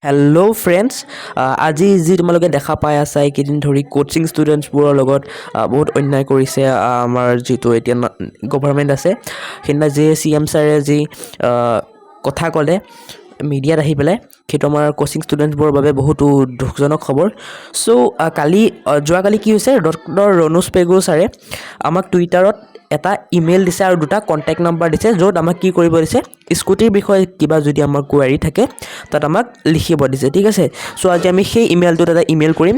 hello' friends আজি যি তোমালোকে দেখা পাই আছা এইকেইদিন ধৰি কোচিং ষ্টুডেণ্টছবোৰৰ লগত বহুত অন্যায় কৰিছে আমাৰ যিটো এতিয়া গভৰ্ণমেণ্ট আছে সেইদিনা যি CM ছাৰে যি কথা ক'লে মিডিয়াত আহি পেলাই সেইটো আমাৰ কোচিং ষ্টুডেণ্টছবোৰৰ বাবে বহুতো দুখজনক খবৰ যোৱাকালি কি হৈছে ডক্টৰ ৰণোজ পেগু ছাৰে আমাক টুইটাৰত এটা ইমেইল দিছে আৰু দুটা কণ্টেক্ট নাম্বাৰ দিছে য'ত আমাক কি কৰিব দিছে স্কুটিৰ বিষয়ে কিবা যদি আমাৰ কুৱেৰি থাকে তাত আমাক লিখিব দিছে ঠিক আছে আজি আমি সেই ইমেইলটোত এটা ইমেইল কৰিম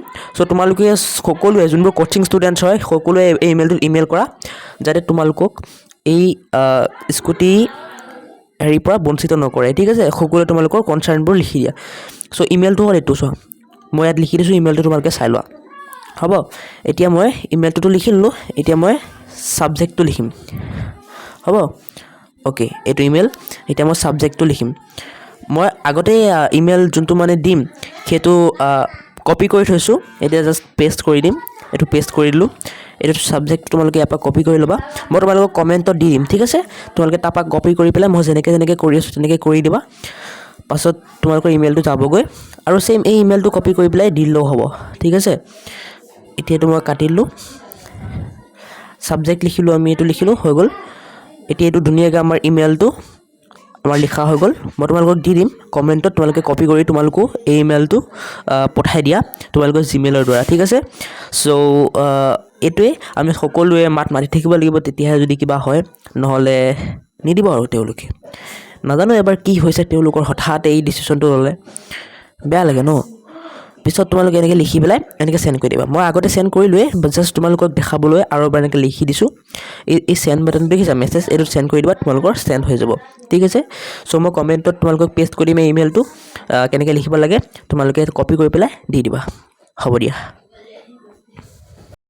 তোমালোকে সকলোৱে যোনবোৰ কোচিং ষ্টুডেণ্টছ হয় সকলোৱে এই ইমেইলটোত ইমেইল কৰা যাতে তোমালোকক এই স্কুটি হেৰিৰ পৰা বঞ্চিত নকৰে ঠিক আছে সকলোৱে তোমালোকৰ কনচাৰ্ণবোৰ লিখি দিয়া ইমেইলটো হ'ল এইটো মই ইয়াত লিখি দিছোঁ ইমেইলটো তোমালোকে চাই লোৱা হ'ব এতিয়া মই ইমেইলটোতো লিখি ল'লোঁ এতিয়া মই ছাবজেক্টটো লিখিম হ'ব অ'কে এইটো ইমেইল এতিয়া মই ছাবজেক্টটো লিখিম মই আগতে ইমেইল যোনটো মানে দিম সেইটো কপি কৰি থৈছোঁ এতিয়া জাষ্ট পেষ্ট কৰি দিম এইটো পেষ্ট কৰি দিলোঁ এইটো ছাবজেক্ট তোমালোকে ইয়াৰ পৰা কপি কৰি ল'বা মই তোমালোকক কমেণ্টত দি দিম ঠিক আছে তোমালোকে তাৰপৰা কপি কৰি পেলাই মই যেনেকৈ কৰি আছোঁ তেনেকৈ কৰি দিবা পাছত তোমালোকৰ ইমেইলটো যাবগৈ আৰু ছেইম এই ইমেইলটো কপি কৰি পেলাই দি দিলেও হ'ব ঠিক আছে এতিয়াতো মই কাটি দিলোঁ ছাবজেক্ট লিখিলোঁ আমি এইটো লিখিলোঁ হৈ গ'ল এতিয়া এইটো ধুনীয়াকৈ আমাৰ ইমেইলটো আমাৰ লিখা হৈ গ'ল মই তোমালোকক দি দিম কমেণ্টত তোমালোকে কপি কৰি তোমালোকো এই ইমেইলটো পঠাই দিয়া তোমালোকৰ জিমেইলৰ দ্বাৰা ঠিক আছে এইটোৱে আমি সকলোৱে মাতি থাকিব লাগিব তেতিয়াহে যদি কিবা হয় নহ'লে নিদিব আৰু তেওঁলোকে নাজানো এবাৰ কি হৈছে তেওঁলোকৰ হঠাৎ এই ডিচিশ্যনটো ল'লে বেয়া লাগে ন পিছত তোমালোকে এনেকৈ লিখি পেলাই এনেকৈ চেণ্ড কৰি দিবা মই আগতে চেণ্ড কৰিলোঁৱে জাষ্ট তোমালোকক দেখাবলৈ আৰু এবাৰ এনেকৈ লিখি দিছোঁ এই চেণ্ড বাটনটো দেখিছা মেছেজ এইটো চেণ্ড কৰি দিবা তোমালোকৰ চেণ্ড হৈ যাব ঠিক আছে মই কমেণ্টত তোমালোকক পেষ্ট কৰি দিম এই ইমেইলটো কেনেকৈ লিখিব লাগে তোমালোকে কপি কৰি পেলাই দি দিবা হ'ব দিয়া